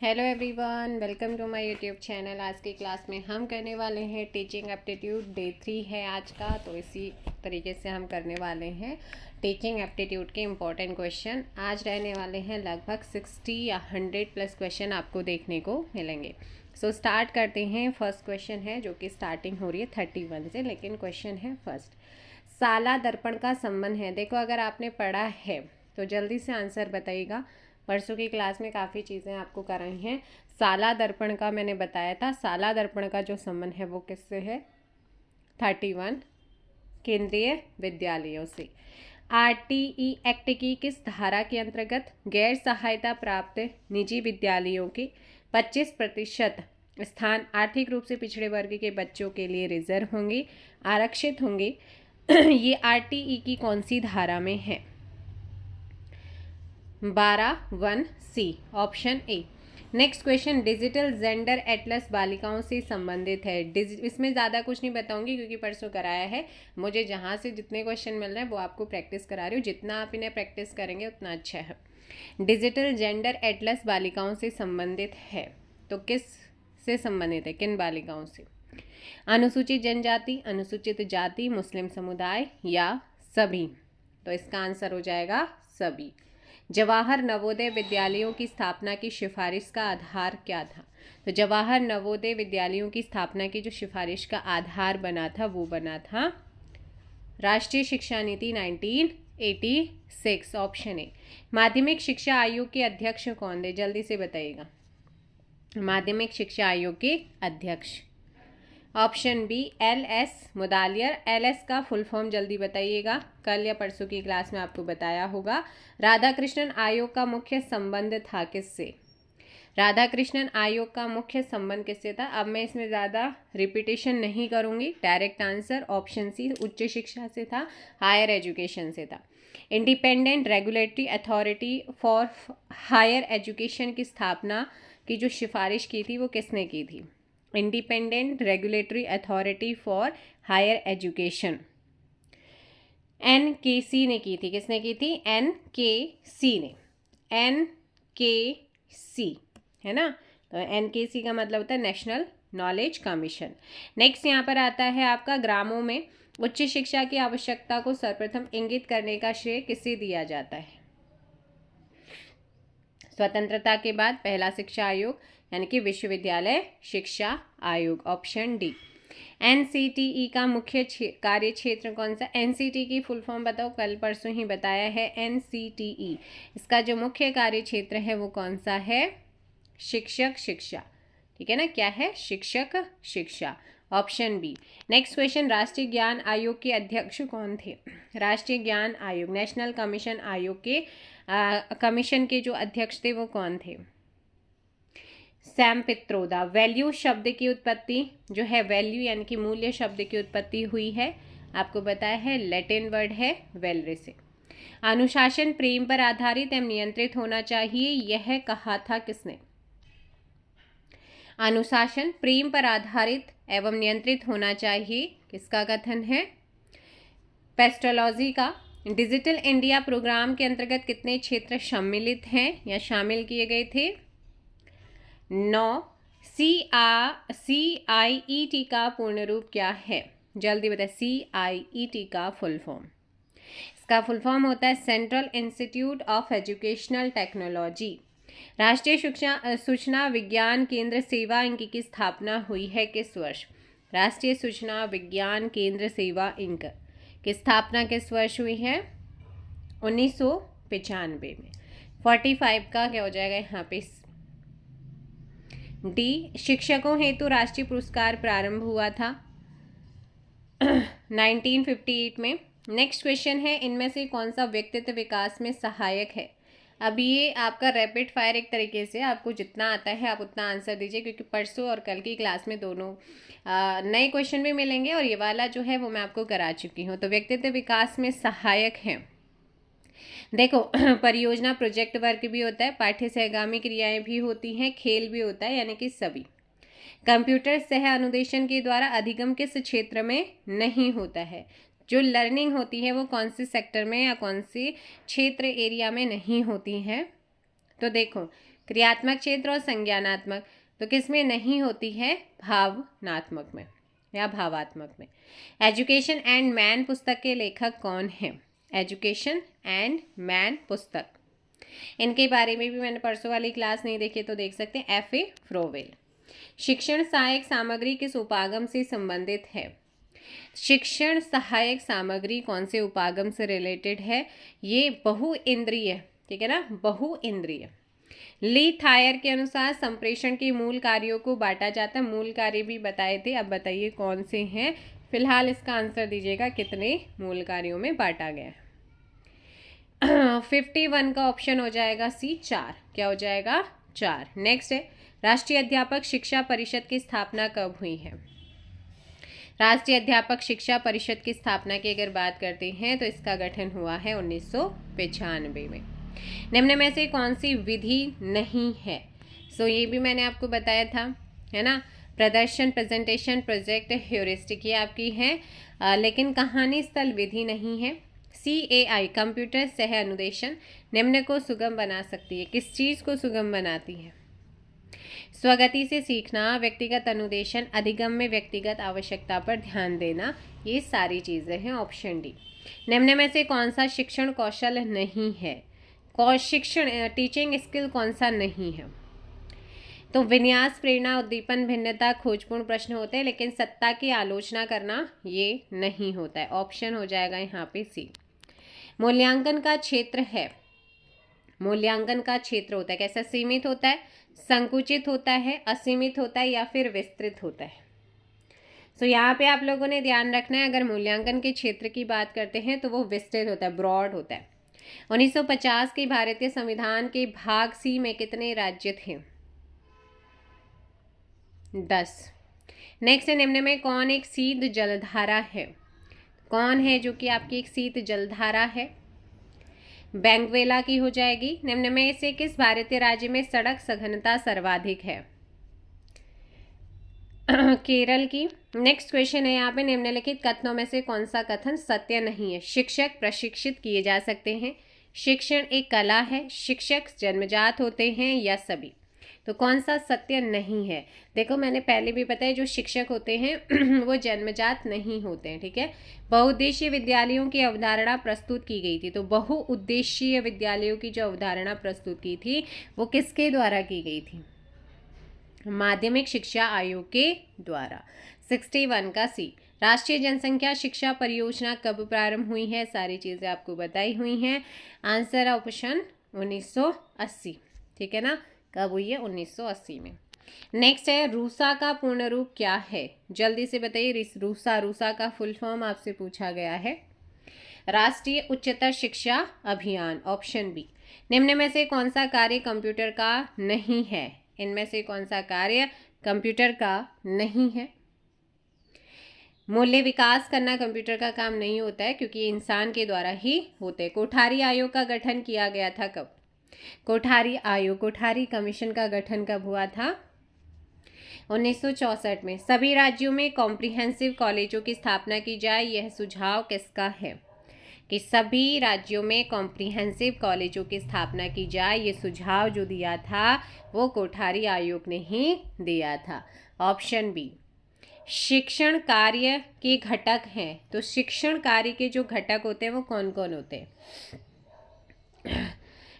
Hello everyone, welcome to my YouTube channel. आज की class में हम करने वाले हैं टीचिंग एप्टीट्यूड। डे 3 है आज का, तो इसी तरीके से हम करने वाले हैं टीचिंग एप्टीट्यूड के इम्पोर्टेंट क्वेश्चन। आज रहने वाले हैं लगभग 60 या 100 प्लस क्वेश्चन आपको देखने को मिलेंगे। सो स्टार्ट करते हैं। फर्स्ट क्वेश्चन है जो कि स्टार्टिंग हो रही है 31 से, लेकिन क्वेश्चन है फर्स्ट। साला दर्पण का संबंध है। देखो, अगर आपने पढ़ा है तो जल्दी से आंसर बताइएगा। परसों की क्लास में काफ़ी चीज़ें आपको कराई हैं। साला दर्पण का मैंने बताया था। साला दर्पण का जो संबंध है वो किससे है? 31 केंद्रीय विद्यालयों से। आरटीई एक्ट की किस धारा के अंतर्गत गैर सहायता प्राप्त निजी विद्यालयों के 25% स्थान आर्थिक रूप से पिछड़े वर्ग के बच्चों के लिए रिजर्व होंगे, आरक्षित होंगे? ये आरटीई की कौन सी धारा में है? 12(1)(c) option A. Next question, digital gender Atlas बालिकाओं से संबंधित है। इसमें ज़्यादा कुछ नहीं बताऊंगी क्योंकि परसों कराया है। मुझे जहाँ से जितने क्वेश्चन मिल रहे हैं वो आपको प्रैक्टिस करा रही हूँ। जितना आप इन्हें प्रैक्टिस करेंगे उतना अच्छा है। डिजिटल जेंडर एटलस बालिकाओं से संबंधित है, तो किस से संबंधित है? किन बालिकाओं से? अनुसूचित जनजाति, अनुसूचित जाति, मुस्लिम समुदाय या सभी? तो इसका आंसर हो जाएगा सभी। जवाहर नवोदय विद्यालयों की स्थापना की सिफारिश का आधार क्या था? तो जवाहर नवोदय विद्यालयों की स्थापना की जो सिफारिश का आधार बना था वो बना था राष्ट्रीय शिक्षा नीति 1986, ऑप्शन ए। माध्यमिक शिक्षा आयोग के अध्यक्ष कौन थे? जल्दी से बताइएगा। माध्यमिक शिक्षा आयोग के अध्यक्ष option B LS Mudaliar. LS का फुल फॉर्म जल्दी बताइएगा। कल या परसों की क्लास में आपको बताया होगा। राधाकृष्णन आयोग का मुख्य संबंध था किससे? राधाकृष्णन आयोग का मुख्य संबंध किससे था? अब मैं इसमें ज़्यादा रिपीटेशन नहीं करूँगी। डायरेक्ट आंसर ऑप्शन सी, उच्च शिक्षा से था, हायर एजुकेशन से था। Independent regulatory authority for higher education की स्थापना की जो सिफारिश की थी वो किसने की थी? Independent regulatory authority for higher education NKC ने की थी। किसने की थी? NKC ने। NKC है ना। तो NKC का मतलब होता है नेशनल नॉलेज कमीशन। नेक्स्ट यहाँ पर आता है आपका, ग्रामों में उच्च शिक्षा की आवश्यकता को सर्वप्रथम इंगित करने का श्रेय किसे दिया जाता है? स्वतंत्रता के बाद पहला शिक्षा आयोग यानी कि विश्वविद्यालय शिक्षा आयोग, ऑप्शन डी। NCTE का मुख्य कार्य क्षेत्र कौन सा? NCTE की फुल फॉर्म बताओ, कल परसों ही बताया है। NCTE इसका जो मुख्य कार्य क्षेत्र है वो कौन सा है? शिक्षक शिक्षा, ठीक है ना। क्या है? शिक्षक शिक्षा, ऑप्शन बी। नेक्स्ट क्वेश्चन, राष्ट्रीय ज्ञान आयोग के अध्यक्ष कौन थे? राष्ट्रीय ज्ञान आयोग नेशनल कमीशन आयोग के कमीशन के जो अध्यक्ष थे वो कौन थे? सैम पित्रोदा। वैल्यू शब्द की उत्पत्ति जो है, वैल्यू यानी कि मूल्य शब्द की उत्पत्ति हुई है, आपको बताया है, लैटिन वर्ड है वेलरे से। अनुशासन प्रेम पर आधारित एवं नियंत्रित होना चाहिए, यह कहा था किसने? अनुशासन प्रेम पर आधारित एवं नियंत्रित होना चाहिए, किसका कथन है? पेस्टोलॉजी का। डिजिटल इंडिया प्रोग्राम के अंतर्गत कितने क्षेत्र सम्मिलित हैं या शामिल किए गए थे? 9। CIET का पूर्ण रूप क्या है? जल्दी बताए। CIET का फुल फॉर्म, इसका फुल फॉर्म होता है central institute of educational technology. राष्ट्रीय सूचना विज्ञान केंद्र सेवा इंक की स्थापना हुई है किस वर्ष? राष्ट्रीय सूचना विज्ञान केंद्र सेवा इंक की स्थापना किस वर्ष हुई है? 1995 में। 45 का क्या हो जाएगा यहाँ पे? डी। शिक्षकों हेतु राष्ट्रीय पुरस्कार प्रारंभ हुआ था 1958 में। नेक्स्ट क्वेश्चन है, इनमें से कौन सा व्यक्तित्व विकास में सहायक है? अब ये आपका रैपिड फायर एक तरीके से, आपको जितना आता है आप उतना आंसर दीजिए, क्योंकि परसों और कल की क्लास में दोनों नए क्वेश्चन भी मिलेंगे और ये वाला जो है वो मैं आपको करा चुकी हूँ। तो व्यक्तित्व विकास में सहायक है, देखो परियोजना प्रोजेक्ट वर्क भी होता है, पाठ्य सहगामी क्रियाएं भी होती हैं, खेल भी होता है, यानी कि सभी। कंप्यूटर सह अनुदेशन के द्वारा अधिगम किस क्षेत्र में नहीं होता है? जो लर्निंग होती है वो कौन से सेक्टर में या कौन से क्षेत्र एरिया में नहीं होती है? तो देखो, क्रियात्मक क्षेत्र और संज्ञानात्मक, तो किस में नहीं होती है? भावनात्मक में या भावात्मक में। एजुकेशन एंड मैन पुस्तक के लेखक कौन हैं? एजुकेशन एंड मैन पुस्तक, इनके बारे में भी मैंने परसों वाली क्लास नहीं देखी तो देख सकते हैं, F.A. फ्रोवेल। शिक्षण सहायक सामग्री किस उपागम से संबंधित है? शिक्षण सहायक सामग्री कौन से उपागम से रिलेटेड है? ये बहुइंद्रिय, ठीक है ना, बहुइंद्रिय। ली थायर के अनुसार संप्रेषण के मूल कार्यों को बांटा जाता है। मूल कार्य भी बताए थे, अब बताइए कौन से हैं। फिलहाल इसका आंसर दीजिएगा, कितने मूल कार्यों में बांटा गया है। 51 का ऑप्शन हो जाएगा सी, 4। क्या हो जाएगा? 4। नेक्स्ट है, राष्ट्रीय अध्यापक शिक्षा परिषद की स्थापना कब हुई है? राष्ट्रीय अध्यापक शिक्षा परिषद की स्थापना की अगर बात करते हैं तो इसका गठन हुआ है 1995 में। निम्न में से कौन सी विधि नहीं है? सो ये भी मैंने आपको बताया था, है ना। प्रदर्शन, प्रेजेंटेशन, प्रोजेक्ट, ह्यूरिस्टिक, ये आपकी है, लेकिन कहानी स्थल विधि नहीं है। CAI कंप्यूटर सह अनुदेशन निम्न को सुगम बना सकती है। किस चीज़ को सुगम बनाती है? स्वगति से सीखना, व्यक्तिगत अनुदेशन, अधिगम में व्यक्तिगत आवश्यकता पर ध्यान देना, ये सारी चीज़ें हैं। Option D. निम्न में से कौन सा शिक्षण कौशल नहीं है? शिक्षण टीचिंग स्किल कौन सा नहीं है? तो विन्यास, प्रेरणा, उद्दीपन, भिन्नता, खोजपूर्ण प्रश्न होते हैं, लेकिन सत्ता की आलोचना करना ये नहीं होता है। ऑप्शन हो जाएगा यहाँ पे सी। मूल्यांकन का क्षेत्र है, मूल्यांकन का क्षेत्र होता है कैसा? सीमित होता है, संकुचित होता है, असीमित होता है या फिर विस्तृत होता है? सो यहाँ पे आप लोगों ने ध्यान रखना है, अगर मूल्यांकन के क्षेत्र की बात करते हैं तो वो विस्तृत होता है, ब्रॉड होता है। 1950 के भारतीय संविधान के भाग सी में कितने राज्य थे? 10। नेक्स्ट है, निम्न में कौन एक शीत जलधारा है? कौन है जो कि आपकी एक शीत जलधारा है? बेंगवेला की हो जाएगी। निम्न में से किस भारतीय राज्य में सड़क सघनता सर्वाधिक है? केरल की। नेक्स्ट क्वेश्चन है यहाँ पे, निम्नलिखित कथनों में से कौन सा कथन सत्य नहीं है? शिक्षक प्रशिक्षित किए जा सकते हैं, शिक्षण एक कला है, शिक्षक जन्मजात होते हैं, या सभी? तो कौन सा सत्य नहीं है? देखो मैंने पहले भी बताया, जो शिक्षक होते हैं वो जन्मजात नहीं होते हैं, ठीक है। बहुउद्देशीय विद्यालयों की अवधारणा प्रस्तुत की गई थी, तो बहुउद्देशीय विद्यालयों की जो अवधारणा प्रस्तुत की थी वो किसके द्वारा की गई थी? माध्यमिक शिक्षा आयोग के द्वारा। 61 का सी। राष्ट्रीय जनसंख्या शिक्षा परियोजना कब प्रारंभ हुई है? सारी चीज़ें आपको बताई हुई हैं। आंसर ऑप्शन 1980, ठीक है ना। कब हुई है? 1980 में। नेक्स्ट है, रूसा का पूर्ण रूप क्या है? जल्दी से बताइए। रूसा का फुल फॉर्म आपसे पूछा गया है। राष्ट्रीय उच्चतर शिक्षा अभियान, ऑप्शन बी। निम्न में से कौन सा कार्य कंप्यूटर का नहीं है? इनमें से कौन सा कार्य कंप्यूटर का नहीं है? मूल्य विकास करना कंप्यूटर का काम नहीं होता है, क्योंकि इंसान के द्वारा ही होते। कोठारी आयोग का गठन किया गया था कब? कोठारी आयोग, कोठारी कमीशन का गठन कब हुआ था? 1964 में। सभी राज्यों में कॉम्प्रिहेंसिव कॉलेजों की स्थापना की जाए, यह सुझाव किसका है? कि सभी राज्यों में कॉम्प्रिहेंसिव कॉलेजों की स्थापना की जाए, ये सुझाव जो दिया था वो कोठारी आयोग ने ही दिया था। Option B. शिक्षण कार्य के घटक हैं, तो शिक्षण कार्य के जो घटक होते हैं वो कौन कौन होते हैं?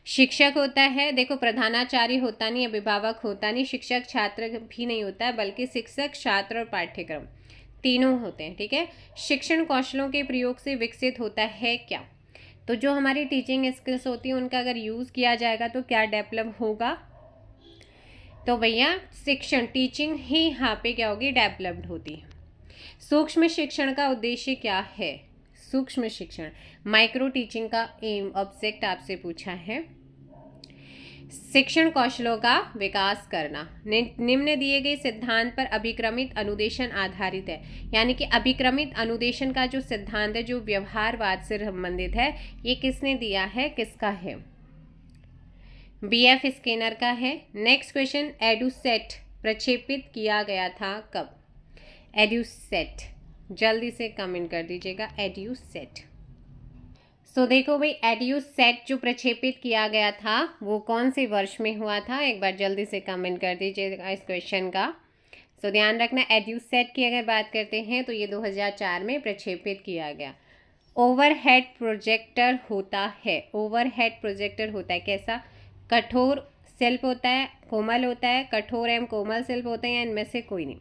शिक्षक होता है, देखो प्रधानाचार्य होता नहीं, अभिभावक होता नहीं, शिक्षक छात्र भी नहीं होता है, बल्कि शिक्षक, छात्र और पाठ्यक्रम तीनों होते हैं, ठीक है। शिक्षण कौशलों के प्रयोग से विकसित होता है क्या? तो जो हमारी टीचिंग स्किल्स होती हैं उनका अगर यूज़ किया जाएगा तो क्या डेवलप होगा? तो भैया शिक्षण, टीचिंग ही यहाँ पे क्या होगी? डेवलप्ड होती है। सूक्ष्म शिक्षण का उद्देश्य क्या है? सूक्ष्म शिक्षण, माइक्रो टीचिंग का एम ऑब्जेक्ट आपसे पूछा है। शिक्षण कौशलों का विकास करना। निम्न दिए गए सिद्धांत पर अभिक्रमित अनुदेशन आधारित है, यानी कि अभिक्रमित अनुदेशन का जो सिद्धांत है, जो व्यवहारवाद से संबंधित है, ये किसने दिया है? किसका है? BF स्किनर का है। नेक्स्ट क्वेश्चन, एडुसेट प्रक्षेपित किया गया था कब? एडुसेट, जल्दी से कमेंट कर दीजिएगा, एडुसेट। देखो भाई, एड्यूसेट जो प्रक्षेपित किया गया था वो कौन से वर्ष में हुआ था, एक बार जल्दी से कमेंट कर दीजिएगा इस क्वेश्चन का। ध्यान रखना, एड्यूसेट की अगर बात करते हैं तो ये 2004 में प्रक्षेपित किया गया। ओवरहेड प्रोजेक्टर होता है, ओवरहेड प्रोजेक्टर होता है कैसा? कठोर शिल्प होता है, कोमल होता है, कठोर एवं कोमल शिल्प होते हैं, या इनमें से कोई नहीं?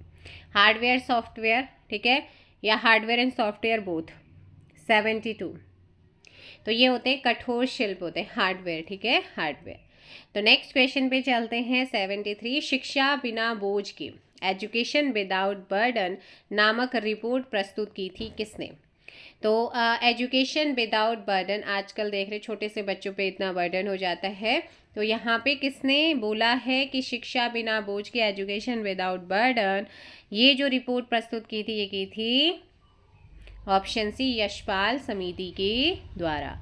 हार्डवेयर सॉफ्टवेयर, ठीक है, या हार्डवेयर एंड सॉफ्टवेयर बोथ? 72। तो ये होते हैं कठोर शिल्प होते हैं, हार्डवेयर, ठीक है, हार्डवेयर। तो नेक्स्ट क्वेश्चन पे चलते हैं। 73, शिक्षा बिना बोझ की, एजुकेशन विदाउट बर्डन नामक रिपोर्ट प्रस्तुत की थी किसने? तो एजुकेशन विदाउट बर्डन, आजकल देख रहे छोटे से बच्चों पे इतना बर्डन हो जाता है, तो यहाँ पे किसने बोला है कि शिक्षा बिना बोझ की, एजुकेशन विदाउट बर्डन, ये जो रिपोर्ट प्रस्तुत की थी ये की थी ऑप्शन सी यशपाल समिति के द्वारा।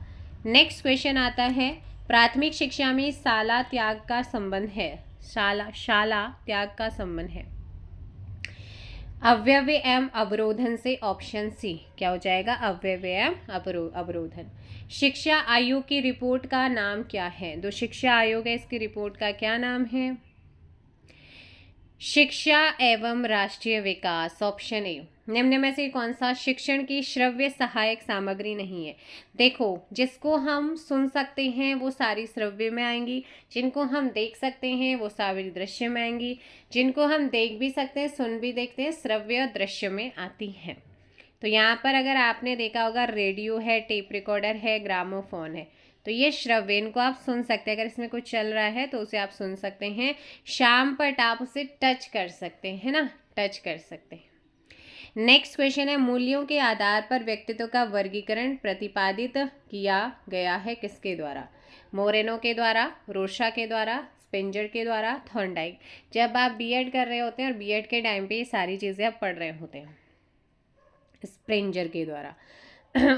नेक्स्ट क्वेश्चन आता है, प्राथमिक शिक्षा में शाला त्याग का संबंध है, शाला त्याग का संबंध है अवयव एवं अवरोधन से? ऑप्शन सी क्या हो जाएगा? अवयव एवं अवरोधन। शिक्षा आयोग की रिपोर्ट का नाम क्या है? जो शिक्षा आयोग है इसकी रिपोर्ट का क्या नाम है? शिक्षा एवं राष्ट्रीय विकास, ऑप्शन ए। निम्न में से कौन सा शिक्षण की श्रव्य सहायक सामग्री नहीं है? देखो, जिसको हम सुन सकते हैं वो सारी श्रव्य में आएंगी, जिनको हम देख सकते हैं वो सारी दृश्य में आएंगी, जिनको हम देख भी सकते हैं, सुन भी देखते हैं, श्रव्य दृश्य में आती हैं। तो यहाँ पर अगर आपने देखा होगा, रेडियो है, टेप रिकॉर्डर है, ग्रामोफोन है, तो ये श्रव्य, इनको आप सुन सकते हैं। अगर इसमें कुछ चल रहा है तो उसे आप सुन सकते हैं, शाम पर आप उसे टच कर सकते हैं ना, टच कर सकते हैं। नेक्स्ट क्वेश्चन है, मूल्यों के आधार पर व्यक्तित्व का वर्गीकरण प्रतिपादित किया गया है किसके द्वारा? मोरेनो के द्वारा, रोशा के द्वारा, स्पेंजर के द्वारा, थॉर्नडाइक। जब आप बीएड कर रहे होते हैं और बीएड के टाइम पे ये सारी चीज़ें आप पढ़ रहे होते हैं, स्पेंजर के द्वारा।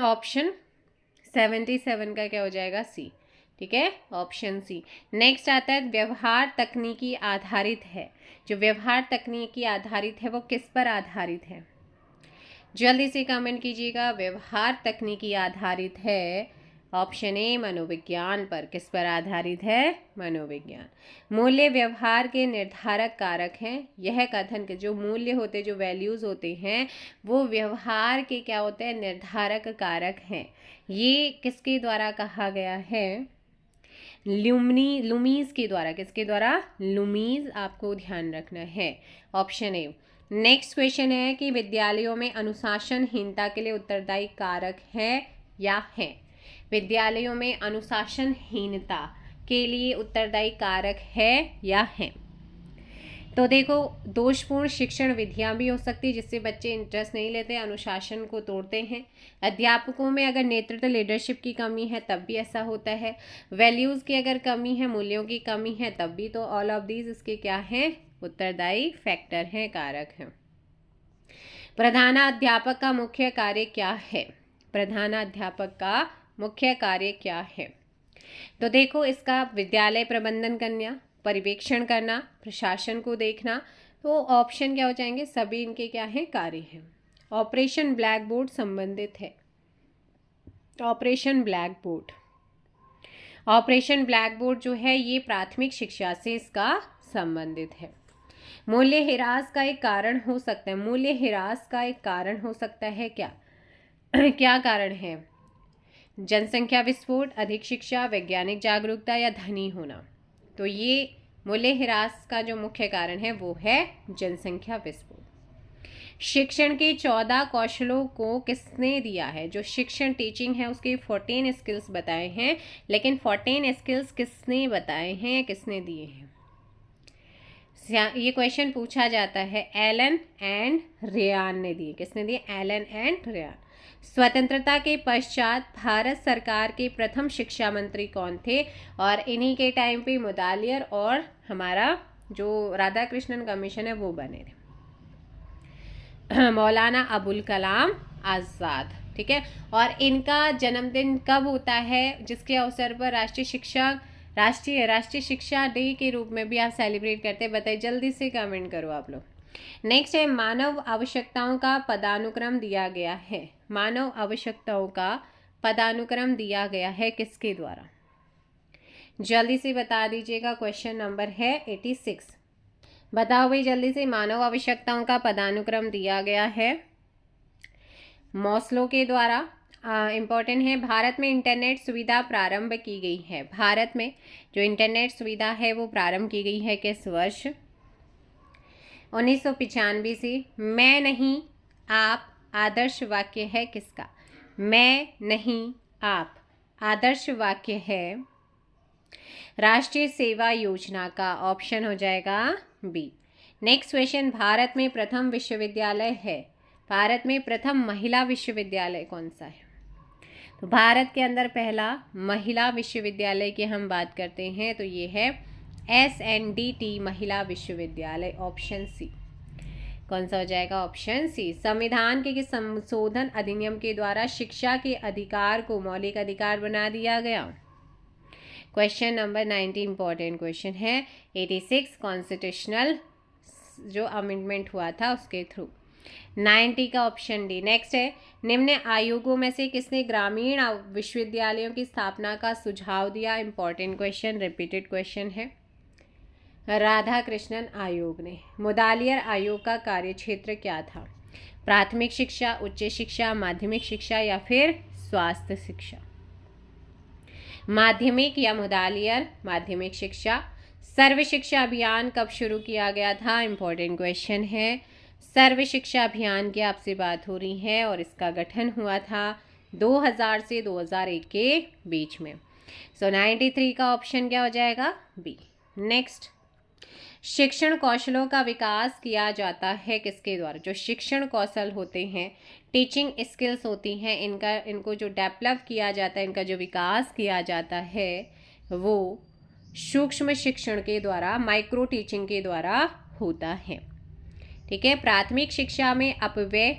ऑप्शन 77 का क्या हो जाएगा? सी, ठीक है, ऑप्शन सी। नेक्स्ट आता है, व्यवहार तकनीकी आधारित है। जो व्यवहार तकनीकी आधारित है वो किस पर आधारित है? जल्दी से कमेंट कीजिएगा। व्यवहार तकनीकी आधारित है, ऑप्शन ए मनोविज्ञान पर। किस पर आधारित है? मनोविज्ञान। मूल्य व्यवहार के निर्धारक कारक हैं। यह कथन के जो मूल्य होते हैं, जो वैल्यूज होते हैं, वो व्यवहार के क्या होते हैं? निर्धारक कारक हैं। ये किसके द्वारा कहा गया है? लुमीज के द्वारा। किसके द्वारा? लुमीज, आपको ध्यान रखना है, ऑप्शन ए। नेक्स्ट क्वेश्चन है कि विद्यालयों में अनुशासनहीनता के लिए उत्तरदायी कारक है या है? विद्यालयों में अनुशासनहीनता के लिए उत्तरदायी कारक है या है? तो देखो, दोषपूर्ण शिक्षण विधियां भी हो सकती है जिससे बच्चे इंटरेस्ट नहीं लेते, अनुशासन को तोड़ते हैं। अध्यापकों में अगर नेतृत्व, लीडरशिप की कमी है तब भी ऐसा होता है। वैल्यूज़ की अगर कमी है, मूल्यों की कमी है तब भी। तो ऑल ऑफ दीज इसके क्या हैं? उत्तरदायी फैक्टर हैं, कारक हैं। प्रधानाध्यापक का मुख्य कार्य क्या है? प्रधानाध्यापक का मुख्य कार्य क्या है? तो देखो, इसका विद्यालय प्रबंधन करना, पर्यवेक्षण करना, प्रशासन को देखना। तो ऑप्शन क्या हो जाएंगे? सभी इनके क्या हैं? कार्य हैं। ऑपरेशन ब्लैक बोर्ड संबंधित है। Operation black board, operation black board जो है ये प्राथमिक शिक्षा से इसका संबंधित है। मूल्य ह्रास का एक कारण हो सकता है। मूल्य ह्रास का एक कारण हो सकता है क्या? क्या कारण है? जनसंख्या विस्फोट, अधिक शिक्षा, वैज्ञानिक जागरूकता या धनी होना। तो ये मूल्य ह्रास का जो मुख्य कारण है वो है जनसंख्या विस्फोट। शिक्षण के 14 कौशलों को किसने दिया है? जो शिक्षण टीचिंग है उसके 14 स्किल्स बताए हैं, लेकिन 14 स्किल्स किसने बताए हैं, किसने दिए हैं? ये क्वेश्चन पूछा जाता है। एलन एंड रेयान ने दिए। किसने दिए? Allen and Ryan. स्वतंत्रता के पश्चात भारत सरकार के प्रथम शिक्षा मंत्री कौन थे? और इन्हीं के टाइम पे मुदालियर और हमारा जो राधा कृष्णन कमीशन है वो बने थे, मौलाना अबुल कलाम आज़ाद, ठीक है। और इनका जन्मदिन कब होता है? जिसके अवसर पर राष्ट्रीय शिक्षा डे के रूप में भी आप सेलिब्रेट करते हैं। बताइए, जल्दी से कमेंट करो आप लोग। नेक्स्ट है, मानव आवश्यकताओं का पदानुक्रम दिया गया है। मानव आवश्यकताओं का पदानुक्रम दिया गया है किसके द्वारा? जल्दी से बता दीजिएगा। क्वेश्चन नंबर है 86। बताओ भाई जल्दी से। मानव आवश्यकताओं का पदानुक्रम दिया गया है मॉस्लो के द्वारा। इम्पॉर्टेंट है। भारत में इंटरनेट सुविधा प्रारंभ की गई है। भारत में जो इंटरनेट सुविधा है वो प्रारंभ की गई है किस वर्ष? 1995 से। मैं नहीं आप आदर्श वाक्य है किसका? मैं नहीं आप आदर्श वाक्य है राष्ट्रीय सेवा योजना का। ऑप्शन हो जाएगा बी। नेक्स्ट क्वेश्चन, भारत में प्रथम विश्वविद्यालय है। भारत में प्रथम महिला विश्वविद्यालय कौन सा है? तो भारत के अंदर पहला महिला विश्वविद्यालय की हम बात करते हैं तो ये है SNDT महिला विश्वविद्यालय। Option C. कौन सा हो जाएगा? Option C. संविधान के संशोधन अधिनियम के द्वारा शिक्षा के अधिकार को मौलिक अधिकार बना दिया गया। क्वेश्चन नंबर 90 इंपॉर्टेंट क्वेश्चन है। 86 कॉन्स्टिट्यूशनल जो अमेंडमेंट हुआ था उसके थ्रू। 90 का ऑप्शन डी। नेक्स्ट है, निम्न आयोगों में से किसने ग्रामीण विश्वविद्यालयों की स्थापना का सुझाव दिया? इंपॉर्टेंट क्वेश्चन, रिपीटेड क्वेश्चन है। राधाकृष्णन आयोग ने। मुदालियर आयोग का कार्यक्षेत्र क्या था? प्राथमिक शिक्षा, उच्च शिक्षा, माध्यमिक शिक्षा या फिर स्वास्थ्य शिक्षा? माध्यमिक या मुदालियर माध्यमिक शिक्षा। सर्व शिक्षा अभियान कब शुरू किया गया था? इंपॉर्टेंट क्वेश्चन है। सर्व शिक्षा अभियान की आपसे बात हो रही है और इसका गठन हुआ था 2000 से 2001 के बीच में। सो 93 का ऑप्शन क्या हो जाएगा? बी। नेक्स्ट, शिक्षण कौशलों का विकास किया जाता है किसके द्वारा? जो शिक्षण कौशल होते हैं, टीचिंग स्किल्स होती हैं, इनको जो डेवलप किया जाता है, इनका जो विकास किया जाता है वो सूक्ष्म शिक्षण के द्वारा, माइक्रो टीचिंग के द्वारा होता है। ठीक है। प्राथमिक शिक्षा में अपव्यय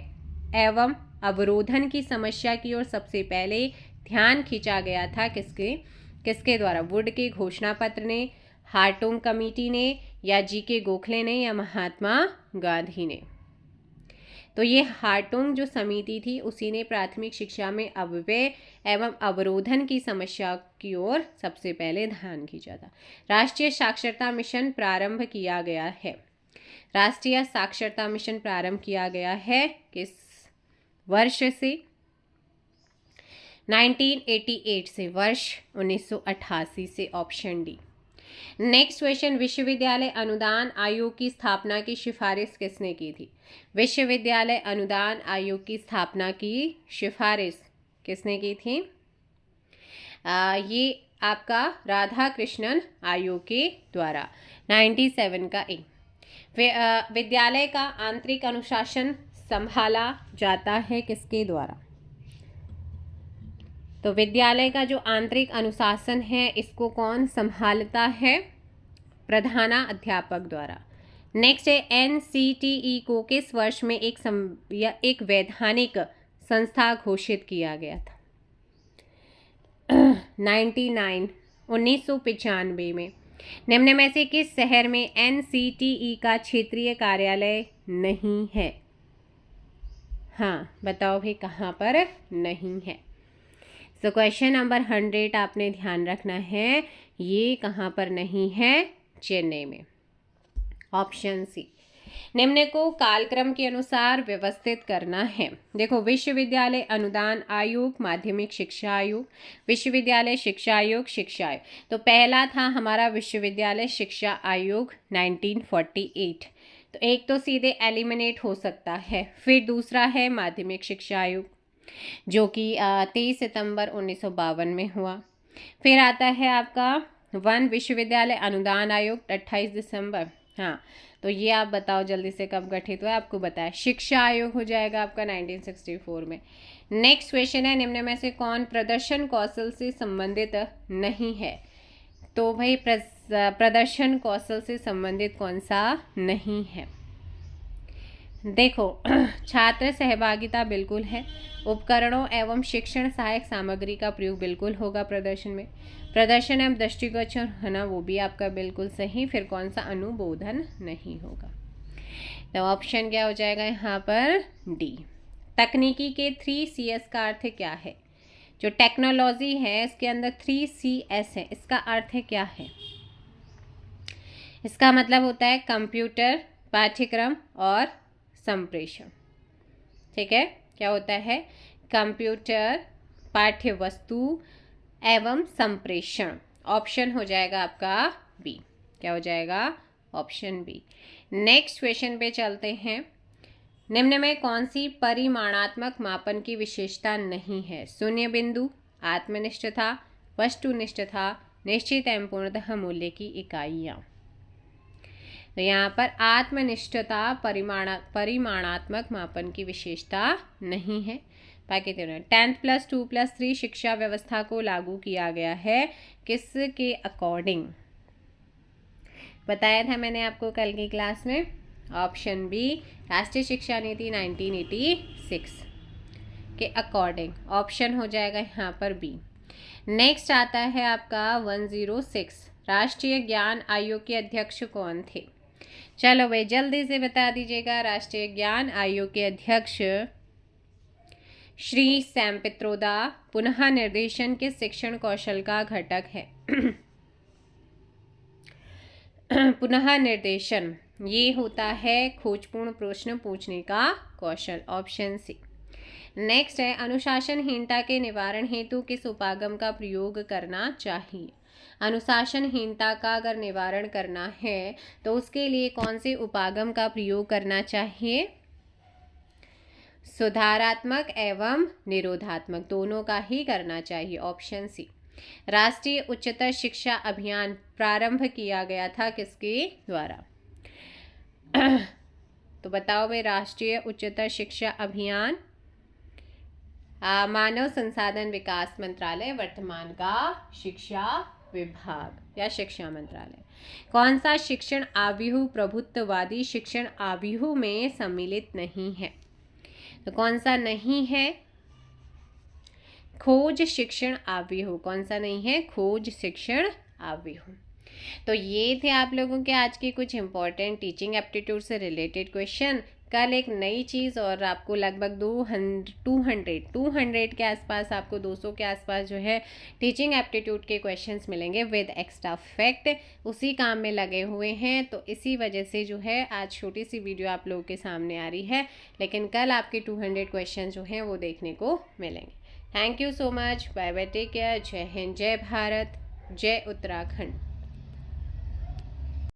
एवं अवरोधन की समस्या की ओर सबसे पहले ध्यान खींचा गया था किसके द्वारा? वुड के घोषणा पत्र ने, हार्टोंग कमेटी ने या GK गोखले ने या महात्मा गांधी ने? तो ये हार्टोंग जो समिति थी उसी ने प्राथमिक शिक्षा में अपव्यय एवं अवरोधन की समस्या की ओर सबसे पहले ध्यान खींचा था। राष्ट्रीय साक्षरता मिशन प्रारंभ किया गया है। राष्ट्रीय साक्षरता मिशन प्रारंभ किया गया है किस वर्ष से? 1988 से, वर्ष 1988 से। Option D. नेक्स्ट क्वेश्चन, विश्वविद्यालय अनुदान आयोग की स्थापना की सिफारिश किसने की थी? विश्वविद्यालय अनुदान आयोग की स्थापना की सिफारिश किसने की थी? ये आपका राधाकृष्णन आयोग के द्वारा। 97 का ए। विद्यालय का आंतरिक अनुशासन संभाला जाता है किसके द्वारा? तो विद्यालय का जो आंतरिक अनुशासन है इसको कौन संभालता है? प्रधानाध्यापक द्वारा। नेक्स्ट है, NCTE को किस वर्ष में एक वैधानिक संस्था घोषित किया गया था? 1995 में। निम्न में से किस शहर में NCTE का क्षेत्रीय कार्यालय नहीं है? हाँ बताओ भाई कहाँ पर नहीं है? तो क्वेश्चन नंबर 100 आपने ध्यान रखना है, ये कहाँ पर नहीं है? चेन्नई में। Option C. निम्न को कालक्रम के अनुसार व्यवस्थित करना है। देखो, विश्वविद्यालय अनुदान आयोग, माध्यमिक शिक्षा आयोग, विश्वविद्यालय शिक्षा आयोग, शिक्षा आयोग। तो पहला था हमारा विश्वविद्यालय शिक्षा आयोग 1948, तो एक तो सीधे एलिमिनेट हो सकता है। फिर दूसरा है माध्यमिक शिक्षा आयोग जो कि 23 सितंबर 1952 में हुआ। फिर आता है आपका विश्वविद्यालय अनुदान आयोग 28 दिसंबर। हाँ, तो ये आप बताओ जल्दी से कब गठित हुआ? आपको बताया शिक्षा आयोग हो जाएगा आपका 1964 में। नेक्स्ट क्वेश्चन है, निम्न में से कौन प्रदर्शन कौशल से संबंधित नहीं है? तो भाई प्रदर्शन कौशल से संबंधित कौन सा नहीं है? देखो, छात्र सहभागिता बिल्कुल है, उपकरणों एवं शिक्षण सहायक सामग्री का प्रयोग बिल्कुल होगा प्रदर्शन में, प्रदर्शन एवं दृष्टिगोचर होना वो भी आपका बिल्कुल सही। फिर कौन सा? अनुमोदन नहीं होगा। तो ऑप्शन क्या हो जाएगा यहाँ पर? डी। तकनीकी के 3 Cs का अर्थ क्या है? जो टेक्नोलॉजी है इसके अंदर 3CS है, इसका अर्थ है क्या है? इसका मतलब होता है कंप्यूटर, पाठ्यक्रम और संप्रेषण। ठीक है, क्या होता है? कंप्यूटर, पाठ्य वस्तु एवं संप्रेषण। ऑप्शन हो जाएगा आपका बी। क्या हो जाएगा? Option B. नेक्स्ट क्वेश्चन पे चलते हैं। निम्न में कौन सी परिमाणात्मक मापन की विशेषता नहीं है? शून्य बिंदु, आत्मनिष्ठता, वस्तुनिष्ठता, निश्चित एवं पूर्णतः मूल्य की इकाइयाँ। तो यहाँ पर आत्मनिष्ठता परिमाणात्मक मापन की विशेषता नहीं है। बाकी तीनों 10+2+3 शिक्षा व्यवस्था को लागू किया गया है किसके अकॉर्डिंग? बताया था मैंने आपको कल की क्लास में। ऑप्शन बी, राष्ट्रीय शिक्षा नीति 1986 के अकॉर्डिंग। ऑप्शन हो जाएगा यहाँ पर बी। नेक्स्ट आता है आपका 106, राष्ट्रीय ज्ञान आयोग के अध्यक्ष कौन थे? चलो भाई जल्दी से बता दीजिएगा। राष्ट्रीय ज्ञान आयोग के अध्यक्ष श्री सैम पित्रोदा पुनः निर्देशन के शिक्षण कौशल का घटक है। पुनः निर्देशन ये होता है खोजपूर्ण प्रश्न पूछने का कौशल। Option C. नेक्स्ट है अनुशासनहीनता के निवारण हेतु किस उपागम का प्रयोग करना चाहिए? अनुशासनहीनता का अगर निवारण करना है तो उसके लिए कौन से उपागम का प्रयोग करना चाहिए? सुधारात्मक एवं निरोधात्मक दोनों का ही करना चाहिए। Option C. राष्ट्रीय उच्चतर शिक्षा अभियान प्रारंभ किया गया था किसके द्वारा? तो बताओ भाई, राष्ट्रीय उच्चतर शिक्षा अभियान मानव संसाधन विकास मंत्रालय, वर्तमान का शिक्षा विभाग या शिक्षा मंत्रालय। कौन सा शिक्षण आव्यूह प्रभुत्ववादी शिक्षण आव्यूह में सम्मिलित नहीं है? तो कौन सा नहीं है? खोज शिक्षण आव्यूह। कौन सा नहीं है? खोज शिक्षण आव्यूह। तो ये थे आप लोगों के आज के कुछ इंपॉर्टेंट टीचिंग एप्टीट्यूड से रिलेटेड क्वेश्चन। कल एक नई चीज़ और आपको लगभग 200 के आसपास, आपको 200 के आसपास जो है टीचिंग एप्टीट्यूड के क्वेश्चंस मिलेंगे विद एक्स्ट्रा फैक्ट। उसी काम में लगे हुए हैं, तो इसी वजह से जो है आज छोटी सी वीडियो आप लोगों के सामने आ रही है, लेकिन कल आपके 200 क्वेश्चन जो हैं वो देखने को मिलेंगे। Thank you so much. Bye bye, take care. जय हिंद, जय भारत, जय उत्तराखंड।